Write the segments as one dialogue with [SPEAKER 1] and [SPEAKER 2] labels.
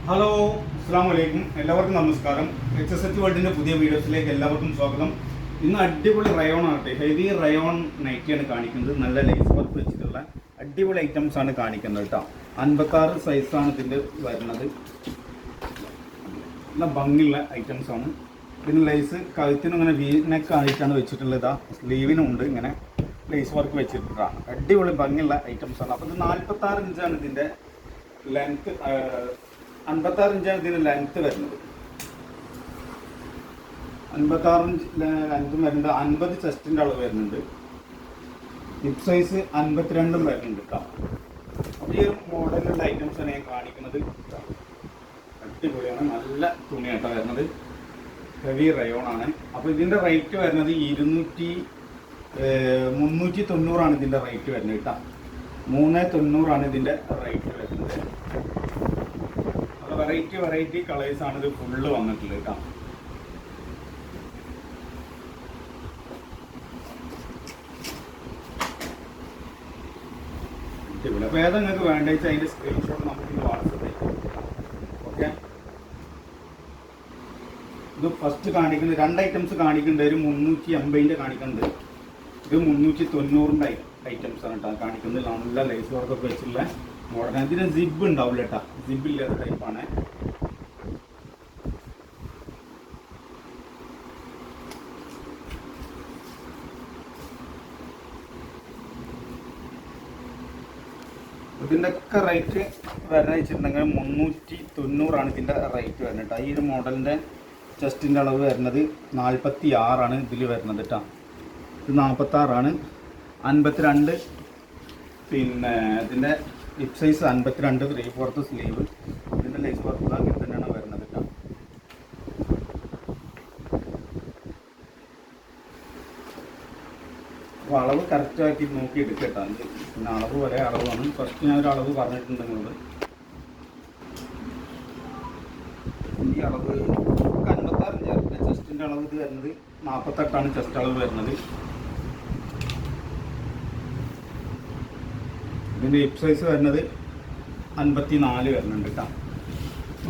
[SPEAKER 1] Hello, അസ്സാം വലൈക്കും. എല്ലാവർക്കും നമസ്കാരം. HSH വേൾഡിൻ്റെ പുതിയ വീഡിയോസിലേക്ക് എല്ലാവർക്കും സ്വാഗതം. ഇന്ന് അടിപൊളി റയോൺ ആകട്ടെ, ഹെവി റയോൺ നൈറ്റിയാണ് കാണിക്കുന്നത്. നല്ല ലേസ് വർക്ക് വെച്ചിട്ടുള്ള അടിപൊളി ഐറ്റംസ് ആണ് കാണിക്കുന്നത് കേട്ടോ. 56 സൈസാണ് ഇതിൻ്റെ വരുന്നത്. നല്ല ഭംഗിയുള്ള ഐറ്റംസ് ആണ്. പിന്നെ ലേസ് കഴുത്തിനും ഇങ്ങനെ വി നെക്ക് ആയിട്ടാണ് വെച്ചിട്ടുള്ളത്. ഇതാ സ്ലീവിനും ഉണ്ട് ഇങ്ങനെ ലേസ് വർക്ക് വെച്ചിട്ടാണ്. അടിപൊളി ഭംഗിയുള്ള ഐറ്റംസ് ആണ്. അപ്പോൾ ഇത് 46 ഇഞ്ചാണ് ഇതിൻ്റെ ലെങ്ത്ത്. 56 ഇഞ്ചാണ് ഇതിന് ലെങ്ത്ത് വരുന്നത്. 56 ഇഞ്ച് ലെങ്ത്തും വരുന്നുണ്ട്. 50 ചെസ്റ്റിൻ്റെ അളവ് വരുന്നുണ്ട്. ഹിപ്പ് സൈസ് 52 വരുന്നുണ്ട് കേട്ടോ. അപ്പോൾ ഈ മോഡലുള്ള ഐറ്റംസാണ് ഞാൻ കാണിക്കുന്നത്. അടിപൊളിയാണ്, നല്ല തുണിയായിട്ടാണ് വരുന്നത്. ഹെവി റയോൺ ആണ്. അപ്പോൾ ഇതിൻ്റെ റേറ്റ് വരുന്നത് 390 ഇതിൻ്റെ റേറ്റ് വരുന്നത് കേട്ടോ. 390 ഇതിൻ്റെ റേറ്റ് വരുന്നത്. വെറൈറ്റി കളേഴ്സാണ് ഇത് ഫുള്ള് വന്നിട്ടുള്ളത് കേട്ടോ. അപ്പോൾ ഏതാ നിങ്ങൾക്ക് വേണ്ട വെച്ചാൽ അതിൻ്റെ സ്ക്രീൻഷോട്ട് നമുക്ക് വാട്സപ്പ് ചെയ്യാം. ഓക്കെ, ഇത് ഫസ്റ്റ് കാണിക്കുന്നത് 2 ഐറ്റംസ് കാണിക്കുന്നുണ്ട്. ഒരു 380 കാണിക്കുന്നുണ്ട്. ഇത് 390 ഐറ്റംസ് ആണ് കേട്ടോ കാണിക്കുന്നത്. നല്ല ലേസ് വർക്കൊക്കെ വെച്ചുള്ള മോഡൽ. ഇതിന് സിബ് ഉണ്ടാവില്ല കേട്ടോ, സിബ് ഇല്ലാത്ത ടൈപ്പാണ്. ഇതിൻ്റെ ഒക്കെ റേറ്റ് വരുന്നത് വെച്ചിട്ടുണ്ടെങ്കിൽ 390 ഇതിൻ്റെ റേറ്റ് വരുന്നത് കേട്ടോ. ഈ ഒരു മോഡലിൻ്റെ ചെസ്റ്റിൻ്റെ അളവ് വരുന്നത് 46 ഇതിൽ വരുന്നത് കേട്ടോ. ഇത് 46, 52. പിന്നെ ഇതിൻ്റെ ഹിപ്പ് സൈസ് 52, 3/4 സ്ലീവ്. ഇതിൻ്റെ ലേസ് വർക്ക് അങ്ങനെ തന്നെയാണ് വരുന്നത് കേട്ടോ. അപ്പോൾ അളവ് കറക്റ്റാക്കി നോക്കി എടുക്കട്ടോ. പിന്നെ അളവ് വരെ അളവാണ്. ഫസ്റ്റ് ഞാനൊരു അളവ് പറഞ്ഞിട്ടുണ്ട് നിങ്ങളോട്. ഈ അളവ് 56 ചെസ്റ്റിൻ്റെ അളവ് ഇത് വരുന്നത്. 48 ചെസ്റ്റ് അളവ് വരുന്നത്. ഇതിൻ്റെ ഹിപ്പ് സൈസ് വരുന്നത് 54 വരുന്നുണ്ട് കേട്ടോ.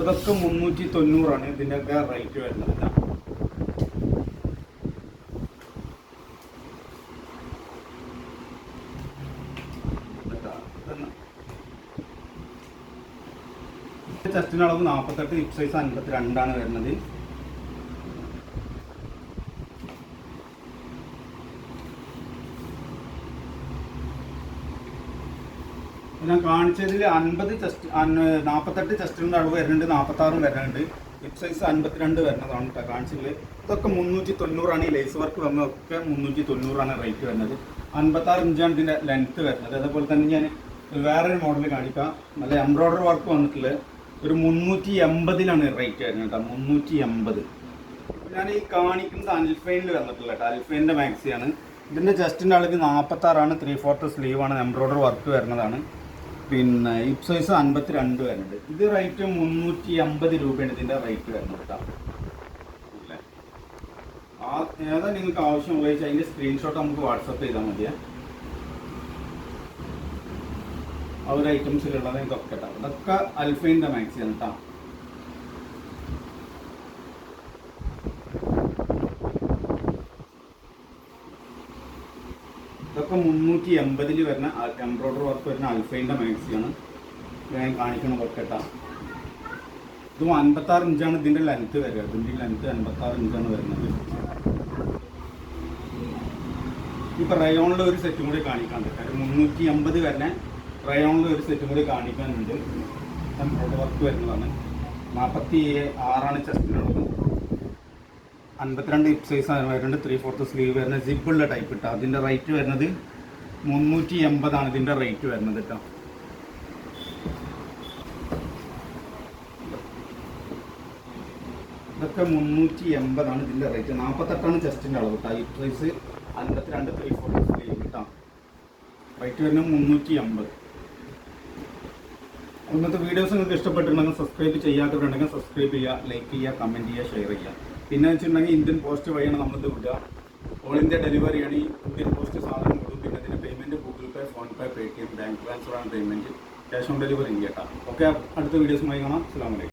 [SPEAKER 1] ഇതൊക്കെ 390 ഇതിൻ്റെയൊക്കെ റേറ്റ് വരുന്നത് കേട്ടോ. ചെസ്റ്റിൻ്റെ അളവ് 48, ഹിപ്പ് സൈസ് 52 വരുന്നത്. ഞാൻ കാണിച്ചതിൽ 48 ചെസ്റ്റിൻ്റെ അളവ് വരുന്നുണ്ട്, 46 വരുന്നുണ്ട്. ഹിപ്പ് സൈസ് 52 വരുന്നതാണ് കേട്ടോ കാണിച്ചതിൽ. ഇതൊക്കെ 390 ഈ ലേസ് വർക്ക് വന്നതൊക്കെ 390 റേറ്റ് വരുന്നത്. 56 ഇഞ്ചാണ് ഇതിൻ്റെ ലെങ്ത്ത് വരുന്നത്. അതേപോലെ തന്നെ ഞാൻ വേറൊരു മോഡൽ കാണിക്കാം. നല്ല എംബ്രോയ്ഡറി വർക്ക് വന്നിട്ടുള്ള ഒരു 380 റേറ്റ് വരുന്നത് കേട്ടോ. 380. ഞാൻ ഈ കാണിക്കുന്നത് അൽഫൈനിൽ വന്നിട്ടുള്ള കേട്ടോ. അൽഫൈൻ്റെ മാക്സിയാണ്. ഇതിൻ്റെ ചെസ്റ്റിൻ്റെ അളവ് 46, 3/4 സ്ലീവാണ്. എംബ്രോയ്ഡറി വർക്ക് വരുന്നതാണ്. പിന്നെ ഹിപ്പ് സൈസ് 52 വരുന്നുണ്ട്. ഇത് റേറ്റ് 380 രൂപയാണ് ഇതിൻ്റെ റേറ്റ് വരുന്നത് കേട്ടോ. അല്ലേ, ഏതാ നിങ്ങൾക്ക് ആവശ്യം ഉപയോഗിച്ചാൽ അതിൻ്റെ സ്ക്രീൻഷോട്ട് നമുക്ക് വാട്സപ്പ് ചെയ്താൽ മതിയേ. ആ ഒരു ഐറ്റംസിലുള്ളത് ഇതൊക്കെ കേട്ടോ. ഇതൊക്കെ അൽഫൈൻ്റെ മാക്സിയാണ് കേട്ടോ. ഇതൊക്കെ 380 വരുന്ന എംബ്രോയ്ഡറി വർക്ക് വരുന്ന അൽഫൈൻ്റെ മാക്സിയാണ് ഞാൻ കാണിക്കുന്നതൊക്കെ കേട്ടോ. ഇതും 56 ഇഞ്ചാണ് ഇതിൻ്റെ ലെങ്ത്ത് വരിക. ഇതിൻ്റെ ലെങ്ത്ത് 56 ഇഞ്ചാണ് വരുന്നത്. ഇപ്പോൾ റയോണിൽ ഒരു സെറ്റും കൂടി കാണിക്കാനുണ്ട്. കാര്യം 380 വരുന്ന റയോണിൽ ഒരു സെറ്റും കൂടി കാണിക്കാനുണ്ട്. എംബ്രോയ്ഡറി വർക്ക് വരുന്നതാണ്. 46 ചെസ്റ്റിനുള്ളത്. 52 ഹിപ്പ് സൈസ് വരുന്നുണ്ട്. 3/4 സ്ലീവ് വരുന്ന സിബുള്ള ടൈപ്പ് ഇട്ടാ. അതിൻ്റെ റേറ്റ് വരുന്നത് 380 ഇതിൻ്റെ റേറ്റ് വരുന്നത് കേട്ടോ. ഇതൊക്കെ 380 ഇതിൻ്റെ റേറ്റ്. 48 ചെസ്റ്റിൻ്റെ അളവ് കേട്ടോ. ഹിപ്പ് സൈസ് 52, 3/4 സ്ലീവ് കേട്ടോ. റേറ്റ് വരുന്നത് 380. ഇന്നത്തെ വീഡിയോസ് നിങ്ങൾക്ക് ഇഷ്ടപ്പെട്ടിട്ടുണ്ടെങ്കിൽ സബ്സ്ക്രൈബ് ചെയ്യാത്തവരുണ്ടെങ്കിൽ സബ്സ്ക്രൈബ് ചെയ്യുക, ലൈക്ക് ചെയ്യുക, കമൻറ്റ് ചെയ്യുക, ഷെയർ ചെയ്യുക. പിന്നെ വെച്ചിട്ടുണ്ടെങ്കിൽ ഇന്ത്യൻ പോസ്റ്റ് വഴിയാണ് നമ്മളിത് വിടുക. ഓൾ ഇന്ത്യ ഡെലിവറിയാണ്. ഈ ഇന്ത്യൻ പോസ്റ്റ് സാധനം വിടും. പിന്നെ അതിൻ്റെ payment Google Pay, PhonePe, Paytm, bank ട്രാൻസ്ഫറാണ് പേയ്മെൻറ്റ്. ക്യാഷ് ഓൺ ഡെലിവറി ഉണ്ട് കേട്ടോ. ഓക്കെ, അടുത്ത വീഡിയോസുമായി കാണാം. അസ്സലാമു അലൈക്കും.